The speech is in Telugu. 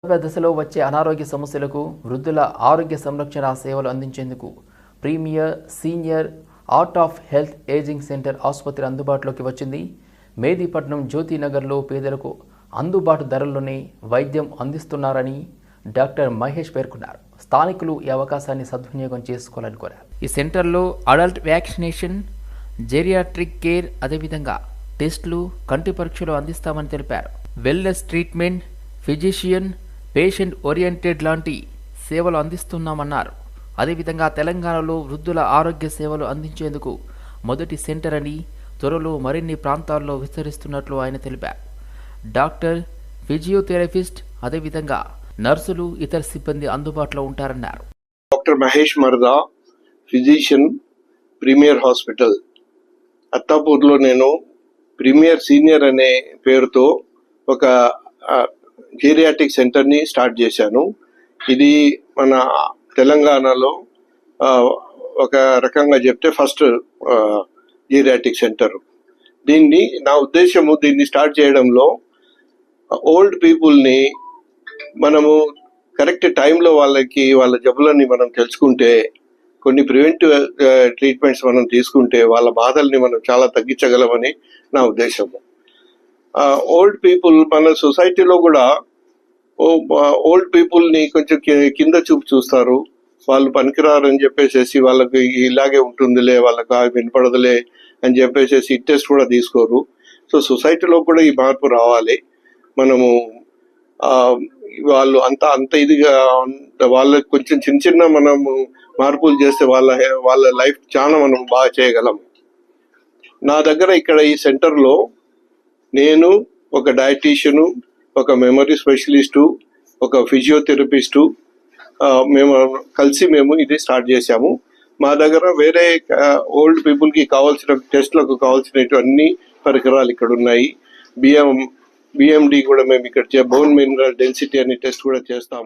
దశలో వచ్చే అనారోగ్య సమస్యలకు వృద్ధుల ఆరోగ్య సంరక్షణ సేవలు అందించేందుకు premier senior art of health ageing centre ఆసుపత్రి అందుబాటులోకి వచ్చింది. మేదీపట్నం జ్యోతినగర్లో పేదలకు అందుబాటు ధరల్లోనే వైద్యం అందిస్తున్నారని డాక్టర్ మహేష్ పేర్కొన్నారు. స్థానికులు ఈ అవకాశాన్ని సద్వినియోగం చేసుకోవాలని కోరారు. ఈ సెంటర్లో అడల్ట్ వ్యాక్సినేషన్, జెరియాట్రిక్ కేర్, అదేవిధంగా టెస్టులు, కంటి పరీక్షలు అందిస్తామని తెలిపారు. Wellness treatment, physician, patient oriented లాంటి సేవలు అందిస్తున్నామన్నారు. అదేవిధంగా తెలంగాణలో వృద్ధుల ఆరోగ్య సేవలు అందించేందుకు మొదటి సెంటర్ అని, త్వరలో మరిన్ని ప్రాంతాల్లో విస్తరిస్తున్నట్లు ఆయన తెలిపారు. డాక్టర్, ఫిజియోథెరపిస్ట్, అదేవిధంగా నర్సులు, ఇతర సిబ్బంది అందుబాటులో ఉంటారన్నారు. Doctor Mahesh Marda, physician, premier hospital అత్తాపూర్లో నేను ప్రీమియర్ సీనియర్ అనే పేరుతో ఒక జీరియాటిక్ సెంటర్ని స్టార్ట్ చేశాను. ఇది మన తెలంగాణలో ఒక రకంగా చెప్తే ఫస్ట్ జీరియాటిక్ సెంటర్. నా ఉద్దేశము దీన్ని స్టార్ట్ చేయడంలో ఓల్డ్ పీపుల్ని మనము కరెక్ట్ టైంలో వాళ్ళ జబ్బులని మనం తెలుసుకుంటే, కొన్ని ప్రివెంటివ్ ట్రీట్మెంట్స్ మనం తీసుకుంటే వాళ్ళ బాధల్ని మనం చాలా తగ్గించగలమని నా ఉద్దేశము. ఓల్డ్ పీపుల్ మన సొసైటీలో కూడా ఓల్డ్ పీపుల్ని కొంచెం కింద చూపు చూస్తారు. వాళ్ళు పనికిరారని చెప్పేసి వాళ్ళకి ఇలాగే ఉంటుందిలే, వాళ్ళకి వినపడదులే అని చెప్పేసి టెస్ట్ కూడా తీసుకోరు. సో సొసైటీలో కూడా ఈ మార్పు రావాలి. మనము వాళ్ళు అంత ఇదిగా వాళ్ళకి కొంచెం చిన్న మనము మార్పులు చేస్తే వాళ్ళ లైఫ్ చాలా మనం బాగా చేయగలం. నా దగ్గర ఇక్కడ ఈ సెంటర్లో నేను ఒక డయటీషియను, ఒక మెమరీ స్పెషలిస్టు, ఒక ఫిజియోథెరపిస్టు మేము ఇది స్టార్ట్ చేశాము. మా దగ్గర వేరే ఓల్డ్ పీపుల్కి కావాల్సిన టెస్ట్లకు కావాల్సినవి అన్ని పరికరాలు ఇక్కడ ఉన్నాయి. బిఎండి కూడా మేము ఇక్కడ బోన్ మినరల్ డెన్సిటీ అనే టెస్ట్ కూడా చేస్తాము.